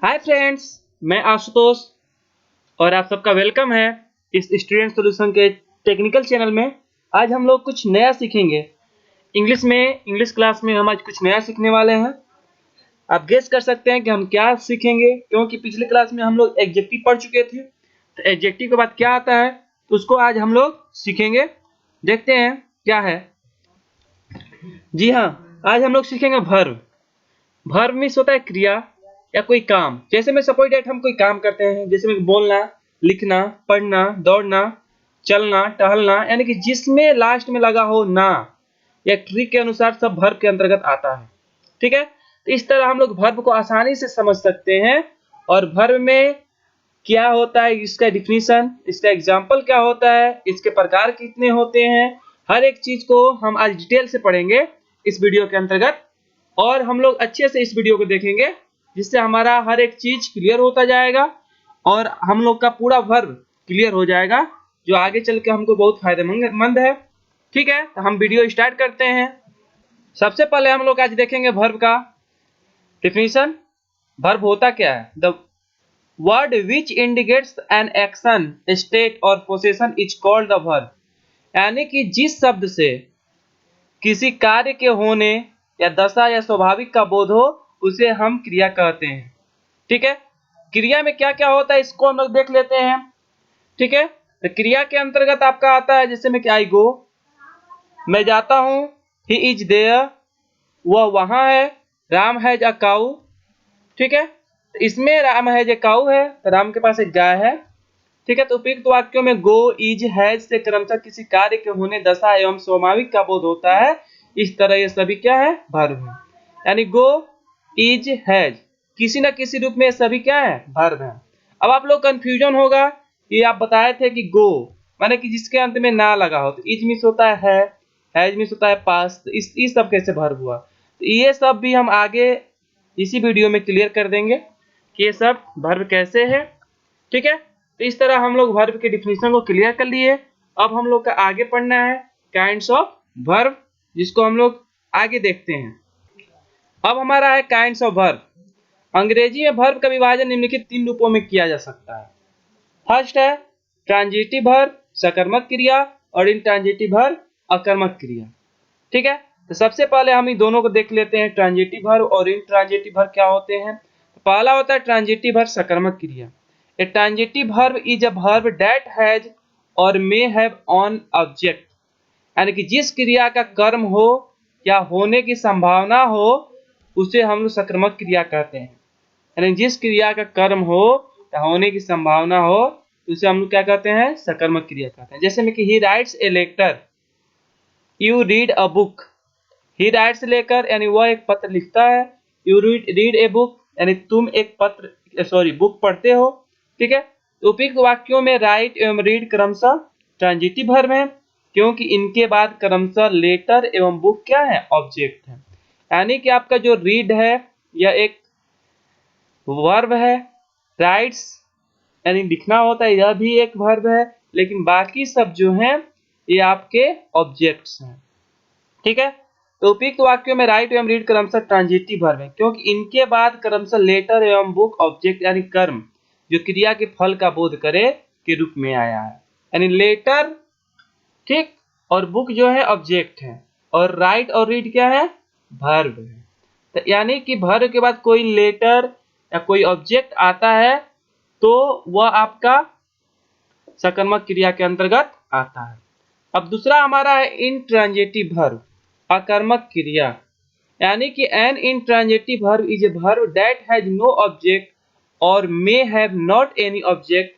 Hi friends, मैं आशुतोष और आप सबका वेलकम है इस स्टूडेंट सॉल्यूशन के टेक्निकल चैनल में। आज हम लोग कुछ नया सीखेंगे इंग्लिश क्लास में हम आज कुछ नया सीखने वाले हैं। आप गेस कर सकते हैं कि हम क्या सीखेंगे, क्योंकि पिछले क्लास में हम लोग एडजेक्टिव पढ़ चुके थे। तो एडजेक्टिव के बाद क्या आता है तो उसको आज हम लोग सीखेंगे। देखते हैं क्या है। जी हाँ, आज हम लोग सीखेंगे वर्ब। वर्ब मीन्स होता है क्रिया या कोई काम। जैसे में सपोज दैट हम कोई काम करते हैं, जैसे में बोलना, लिखना, पढ़ना, दौड़ना, चलना, टहलना, यानी कि जिसमें लास्ट में लगा हो ना या ट्री के अनुसार सब वर्ब के अंतर्गत आता है। ठीक है, तो इस तरह हम लोग वर्ब को आसानी से समझ सकते हैं। और वर्ब में क्या होता है, इसका डिफिनीशन, इसका एग्जाम्पल क्या होता है, इसके प्रकार कितने होते हैं, हर एक चीज को हम आज डिटेल से पढ़ेंगे इस वीडियो के अंतर्गत। और हम लोग अच्छे से इस वीडियो को देखेंगे, जिससे हमारा हर एक चीज क्लियर होता जाएगा और हम लोग का पूरा वर्ब क्लियर हो जाएगा, जो आगे चल के हमको बहुत फायदेमंद है। ठीक है, तो हम वीडियो स्टार्ट करते हैं। सबसे पहले हम लोग आज देखेंगे वर्ब का डिफिनीशन। वर्ब होता क्या है? The word which indicates an action, state और position is called the verb. यानी कि जिस शब्द से किसी कार्य के होने या दशा या स्वाभाविक का बोध हो, उसे हम क्रिया कहते हैं। ठीक है, क्रिया में क्या क्या होता है इसको हम लोग देख लेते हैं। ठीक है, तो क्रिया के अंतर्गत आपका आता है, जैसे में कि आई गो, मैं जाता हूं, ही इज देयर, वह वहां है, राम हैज अ काऊ। ठीक है, तो इसमें राम हैज अ काऊ है, तो राम के पास एक गाय है। ठीक है, तो उपयुक्त वाक्यों में गो, इज, हैज से क्रमशः किसी कार्य के होने, दशा एवं स्वाभाविक का बोध होता है। इस तरह ये सभी क्या है? वर्ब है। यानी गो, इज, हैज, किसी न किसी रूप में सभी क्या है? वर्ब है। अब आप लोग कंफ्यूजन होगा कि आप बताए थे कि गो माने कि जिसके अंत में ना लगा हो, तो इज मिस होता है, हैज मिस होता है पास्ट, इस सब कैसे वर्ब हुआ? तो ये सब भी हम आगे इसी वीडियो में क्लियर कर देंगे कि ये सब वर्ब कैसे है। ठीक है, तो इस तरह हम लोग वर्ब के डिफिनीशन को क्लियर कर लिए। अब हम लोग का आगे पढ़ना है काइंड्स ऑफ वर्ब, जिसको हम लोग आगे देखते हैं। अब हमारा है काइंड्स ऑफ वर्ब। अंग्रेजी में वर्ब का विभाजन निम्नलिखित 3 रूपों में किया जा सकता है। फर्स्ट है ट्रांजिटिव वर्ब, सकर्मक क्रिया, और इंट्रांजिटिव वर्ब, अकर्मक क्रिया। ठीक है, तो सबसे पहले हम इन दोनों को देख लेते हैं, ट्रांजिटिव वर्ब और इंट्रांजिटिव वर्ब क्या होते हैं। पहला होता है ट्रांजिटिव वर्ब, सकर्मक क्रिया। A transitive verb is a verb that has or may have on object, यानी कि जिस क्रिया का कर्म हो या होने की संभावना हो, उसे हम लोग सकर्मक क्रिया कहते हैं। यानी जिस क्रिया का कर्म हो या होने की संभावना हो, उसे हम लोग क्या कहते हैं? सकर्मक क्रिया कहते हैं। जैसे में कि he writes a letter, you read a book। he writes लेकर यानी वह एक पत्र लिखता है, you read a book यानी तुम एक बुक पढ़ते हो। ठीक है, तो उपयुक्त वाक्यों में राइट एवं रीड क्रमशः ट्रांजिटिव वर्ब है, क्योंकि इनके बाद क्रमशः लेटर एवं बुक क्या है? ऑब्जेक्ट है। यानी कि आपका जो रीड है यह एक वर्ब है, राइट्स यानी लिखना होता है, यह भी एक वर्ब है, लेकिन बाकी सब जो हैं ये आपके ऑब्जेक्ट्स हैं। ठीक है, तो उपयुक्त वाक्यों में राइट एवं रीड क्रमशः ट्रांजिटिव वर्ब है, क्योंकि इनके बाद क्रमशः लेटर एवं बुक ऑब्जेक्ट यानी कर्म जो क्रिया के फल का बोध करे के रूप में आया है। यानी लेटर, ठीक, और बुक जो है ऑब्जेक्ट है, और राइट और रीड क्या है? वर्ब है। तो यानी कि वर्ब के बाद कोई लेटर या कोई ऑब्जेक्ट आता है तो वह आपका सकर्मक क्रिया के अंतर्गत आता है। अब दूसरा हमारा है इंट्रांजिटिव वर्ब, अकर्मक क्रिया। यानी कि an intransitive verb is a verb that has no object और may have not any object.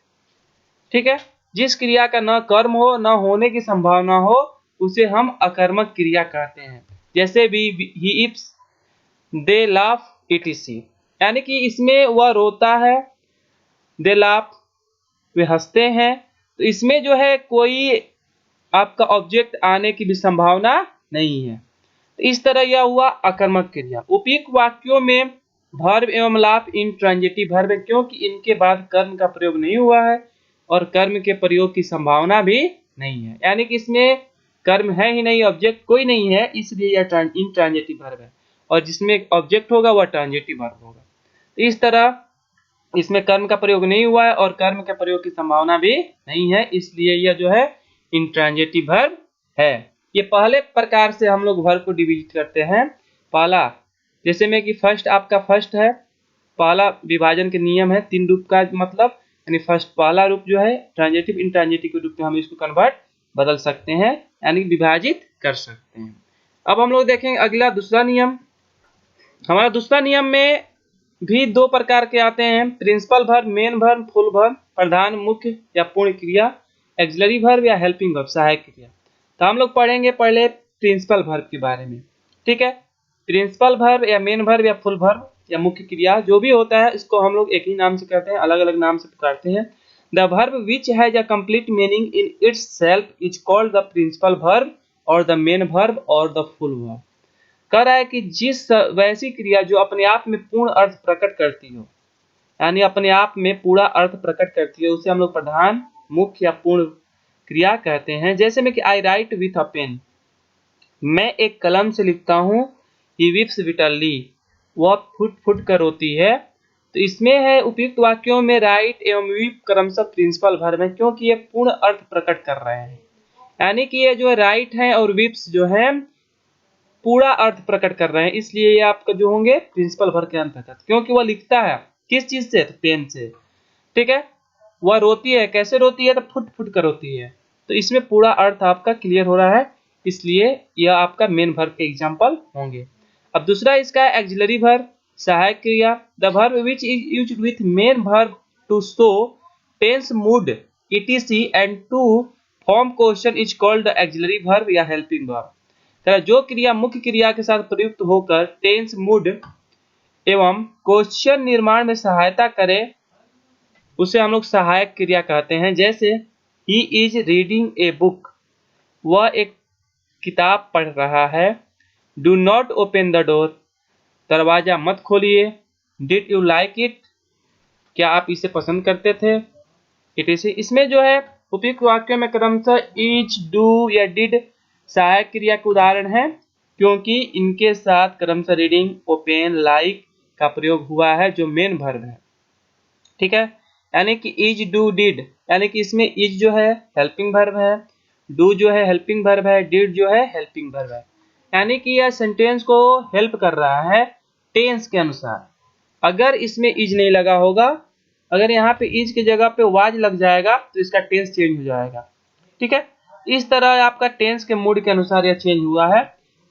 ठीक है, जिस क्रिया का न कर्म हो न होने की संभावना हो, उसे हम अकर्मक क्रिया कहते हैं। जैसे भी ही इप्स, दे लाफ, इटीसी। यानी कि इसमें वह रोता है, दे लाफ वे हंसते हैं, तो इसमें जो है कोई आपका ऑब्जेक्ट आने की भी संभावना नहीं है। तो इस तरह यह हुआ अकर्मक क्रिया। उपयुक्त वाक्यों में वर्ब एवं लाभ इंट्रांजिटिव वर्ब है, क्योंकि इनके बाद कर्म का प्रयोग नहीं हुआ है और कर्म के प्रयोग की संभावना भी नहीं है। यानी कि इसमें कर्म है ही नहीं, ऑब्जेक्ट कोई नहीं है, इसलिए यह इंट्रांजिटिव वर्ब है, और जिसमें ऑब्जेक्ट होगा वह ट्रांजिटिव वर्ब होगा। तो इस तरह इसमें कर्म का प्रयोग नहीं हुआ है और कर्म के प्रयोग की संभावना भी नहीं है, इसलिए यह जो है इंट्रांजिटिव वर्ब है। ये पहले प्रकार से हम लोग वर्ब को डिविज करते हैं। पहला जैसे में कि फर्स्ट आपका फर्स्ट है, पहला विभाजन के नियम है, 3 रूप का मतलब यानी फर्स्ट पहला रूप जो है ट्रांजिटिव इंट्रांजिटिव के रूप में हम इसको कन्वर्ट बदल सकते हैं यानी विभाजित कर सकते हैं। अब हम लोग देखेंगे अगला दूसरा नियम। हमारा दूसरा नियम में भी 2 प्रकार के आते हैं, principal verb, main verb, full verb, प्रधान, मुख्य या पूर्ण क्रिया, एक्सिलरी वर्ब या हेल्पिंग वर्ब, सहायक क्रिया। तो हम लोग पढ़ेंगे पहले प्रिंसिपल वर्ब के बारे में। ठीक है, प्रिंसिपल वर्ब या मेन वर्ब या फुल वर्ब या मुख्य क्रिया जो भी होता है इसको हम लोग एक ही नाम से कहते हैं, अलग अलग नाम से पुकारते हैं। The verb which has a complete meaning in itself is called the principal verb और द मेन वर्ब और द फुल वर्ब। कह रहा है कि जिस वैसी क्रिया जो अपने आप में पूर्ण अर्थ प्रकट करती हो, यानी अपने आप में पूरा अर्थ प्रकट करती है, उसे हम लोग प्रधान, मुख्य या पूर्ण क्रिया कहते हैं। जैसे में कि आई राइट विथ अ पेन, मैं एक कलम से लिखता हूँ। ही वीप्स बिटरली, वह फुट फुट कर रोती है। तो इसमें है उपयुक्त वाक्यों में राइट एवं वीप क्रमशः प्रिंसिपल वर्ब है, क्योंकि ये पूर्ण अर्थ प्रकट कर रहे हैं। यानी कि ये जो राइट है और वीप्स जो है पूरा अर्थ प्रकट कर रहे हैं, इसलिए ये आपका जो होंगे प्रिंसिपल वर्ब के अंतर्गत, क्योंकि वह लिखता है किस चीज से, तो पेन से। ठीक है, वह रोती है, कैसे रोती है, तो फुट फुट कर रोती है। तो इसमें पूरा अर्थ आपका क्लियर हो रहा है, इसलिए यह आपका मेन वर्ब के एग्जाम्पल होंगे। अब दूसरा इसका एक्सिलरी वर्ब, सहायक क्रिया। The verb which is used with main verb to show tense, mood, etc and to form question is called the auxiliary verb या हेल्पिंग वर्ब। जो क्रिया मुख्य क्रिया के साथ प्रयुक्त होकर टेंस, मूड एवं क्वेश्चन निर्माण में सहायता करे उसे हम लोग सहायक क्रिया कहते हैं। जैसे he is reading a book, वह एक किताब पढ़ रहा है। Do not open the door, दरवाजा मत खोलिए। डिड यू लाइक इट, क्या आप इसे पसंद करते थे। इट इज, इसमें जो है उपयुक्त वाक्यों में क्रमशः इज, डू या डिड सहायक क्रिया के उदाहरण है, क्योंकि इनके साथ क्रमशः रीडिंग, ओपन, लाइक का प्रयोग हुआ है जो मेन वर्ब है। ठीक है, यानी कि इज, डू, डिड, यानी कि इसमें इज जो है हेल्पिंग वर्ब है, डू जो है हेल्पिंग वर्ब है, डिड जो है हेल्पिंग वर्ब है। यानी कि यह सेंटेंस को हेल्प कर रहा है टेंस के अनुसार। अगर इसमें इज नहीं लगा होगा, अगर यहाँ पे इज की जगह पे वाज लग जाएगा तो इसका टेंस चेंज हो जाएगा। ठीक है, इस तरह आपका टेंस के मूड के अनुसार यह चेंज हुआ है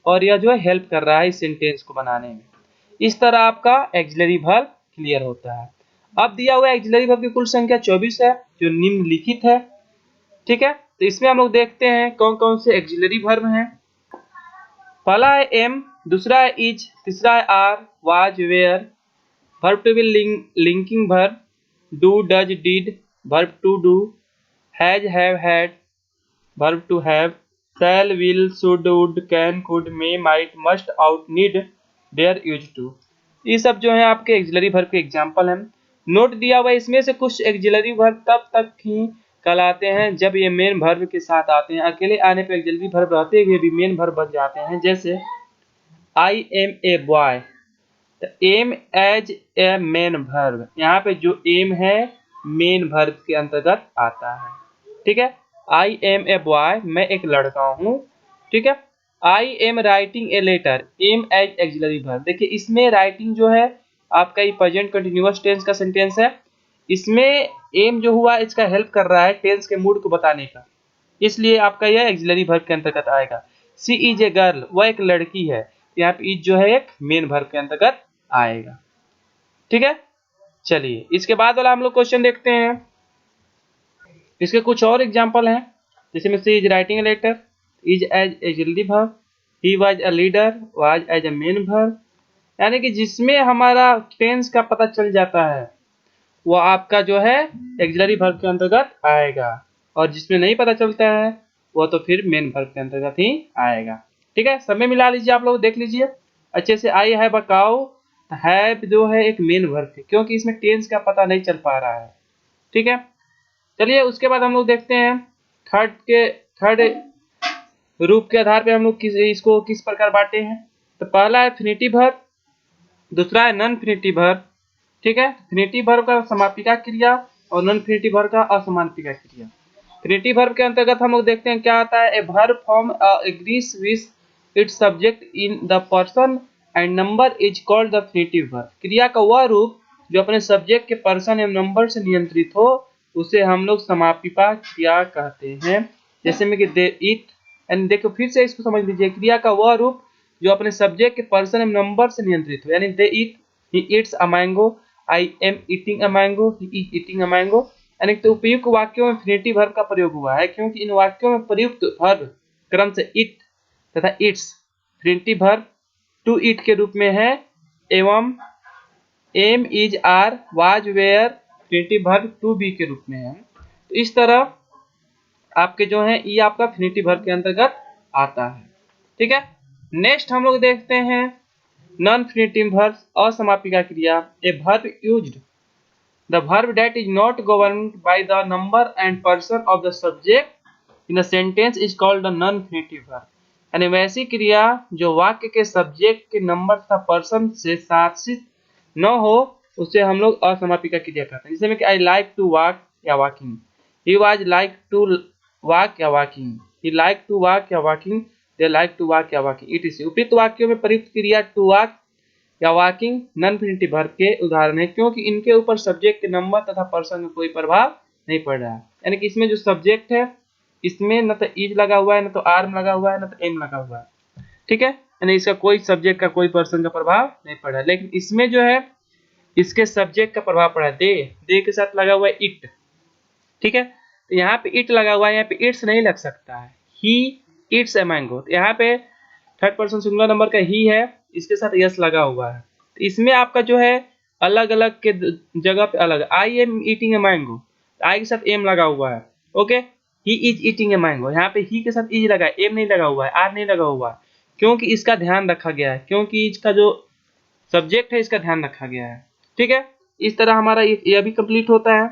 और यह जो है हेल्प कर रहा है इस सेंटेंस को बनाने में। इस तरह आपका एक्सिलरी वर्ब क्लियर होता है। अब दिया हुआ एक्सिलरी वर्ब की कुल संख्या 24 है जो निम्नलिखित है। ठीक है, तो इसमें हम लोग देखते हैं कौन कौन से एक्सिलरी वर्ब हैं। पहला है एम, दूसरा है इज, तीसरा है are, was, were, verb to be linking verb, do, does, did, verb to do, has, have, had, verb to have, shall, will, should, would, can, could, may, might, must, out, need, dare, used to। ये सब जो है आपके axillary verb के example हैं। Note दिया हुआ इसमें से कुछ एक्सिलरी वर्ब तब तक ही कहलाते हैं जब ये मेन वर्ब के साथ आते हैं। अकेले आने पर एक्सिलरी वर्ब रहते हुए भी मेन वर्ब बन जाते हैं। जैसे I am a boy, am as a main verb, यहाँ पे जो एम है मेन वर्ब के अंतर्गत आता है। ठीक है, आई एम ए बॉय, मैं एक लड़का हूँ। ठीक है, I am writing a letter, am as auxiliary verb. देखिए इसमें राइटिंग जो है आपका ये प्रेजेंट कंटिन्यूअस टेंस का सेंटेंस है, इसमें एम जो हुआ इसका हेल्प कर रहा है टेंस के मूड को बताने का, इसलिए आपका यह एक्सिलरी वर्ब के अंतर्गत आएगा। सी इज ए गर्ल, वह एक लड़की है, यहाँ पे इज जो है एक मेन वर्ब के अंतर्गत आएगा। ठीक है, चलिए इसके बाद वाला हम लोग क्वेश्चन देखते हैं। इसके कुछ और एग्जांपल हैं, जिसमें से is writing a letter, is as auxiliary verb, he was a leader, was as a main verb. यानी कि जिसमें हमारा टेंस का पता चल जाता है वो आपका जो है एक्सिलरी वर्ब के अंतर्गत आएगा, और जिसमें नहीं पता चलता है वो तो फिर मेन वर्ब के अंतर्गत ही आएगा। ठीक है, सब में मिला लीजिए, आप लोग देख लीजिए अच्छे से। I have a cow, have जो है एक मेन वर्ब है, क्योंकि इसमें टेंस का पता नहीं चल पा रहा है। ठीक है, चलिए उसके बाद हम लोग देखते हैं थर्ड रूप के आधार पे हम लोग इसको किस प्रकार बांटे हैं। तो पहला है फिनिटिव वर्ब, दूसरा है नॉन फिनिटिव वर्ब, ठीक है। इन्फिनेटिव वर्ब का समापिका क्रिया और नॉन इन्फिनेटिव वर्ब का असमापिका क्रिया। इन्फिनेटिव वर्ब के अंतर्गत हम लोग देखते हैं क्या आता है, a verb form agrees with its subject in the person and number is called the infinitive verb. क्रिया का वह रूप जो अपने सब्जेक्ट के पर्सन एवं नंबर से नियंत्रित हो उसे हम लोग समापिका क्रिया कहते हैं। जैसे में कि दे इट, एंड देखो फिर से इसको समझ लीजिए, क्रिया का वह रूप जो अपने सब्जेक्ट के पर्सन एवं नंबर से नियंत्रित हो, यानी they it, he eats a mango, I am eating a mango, he is eating a mango. यानी तो उपयुक्त वाक्यों में इन्फिनेटिव वर्ब का प्रयोग हुआ है क्योंकि इन वाक्यों में प्रयुक्त वर्ब क्रम से इट तथा its infinitive verb to eat के रूप में है, एवं am is are was were infinitive verb to be के रूप में है। तो इस तरह आपके जो है ये आपका इन्फिनेटिव वर्ब के अंतर्गत आता है। ठीक है। नेक्स्ट हम लोग देखते हैं नॉन इन्फिनेटिव वर्ब असमापिका क्रिया। A verb used the verb that is not governed by the number and person of the subject in a sentence is called the non infinitive verb. यानी वैसी क्रिया जो वाक्य के सब्जेक्ट के नंबर तथा person से शासित न हो उसे हम लोग असमापिका क्रिया कहते हैं। जैसे में कि आई लाइक टू वॉक या walking, he was like to walk या walking, he like to walk या walking, they like to walk या वॉकिंग, इट इज। उपयुक्त वाक्यों में प्रयुक्त क्रिया टू वॉक या वॉकिंग नॉन इन्फिनेटिव वर्ब के उदाहरण है क्योंकि इनके ऊपर सब्जेक्ट के नंबर तथा पर्सन में कोई प्रभाव नहीं पड़ रहा है। यानी कि इसमें जो सब्जेक्ट है इसमें न तो इज लगा हुआ है, न तो आर्म लगा हुआ है, न तो एम लगा हुआ है। ठीक है। यानी इसका कोई सब्जेक्ट का कोई पर्सन का प्रभाव नहीं पड़ रहा है। लेकिन इसमें जो है इसके सब्जेक्ट का प्रभाव पड़ा है, दे के साथ लगा हुआ है इट। ठीक है। तो यहाँ पे इट लगा हुआ है, यहाँ पे इट्स नहीं लग सकता है। ही इट्स ए मैंगो, तो यहाँ पे थर्ड पर्सन सिंगुलर नंबर का ही है, इसके साथ यस लगा हुआ है। तो इसमें आपका जो है अलग अलग के जगह पे अलग, I am eating a mango, I के साथ एम लगा हुआ है। Okay. He is eating a mango, यहाँ पे ही के साथ इज लगा है, एम नहीं लगा हुआ है, आर नहीं लगा हुआ है, क्योंकि इसका ध्यान रखा गया है, क्योंकि इसका जो सब्जेक्ट है इसका ध्यान रखा गया है। ठीक है। इस तरह हमारा ये अभी कंप्लीट होता है।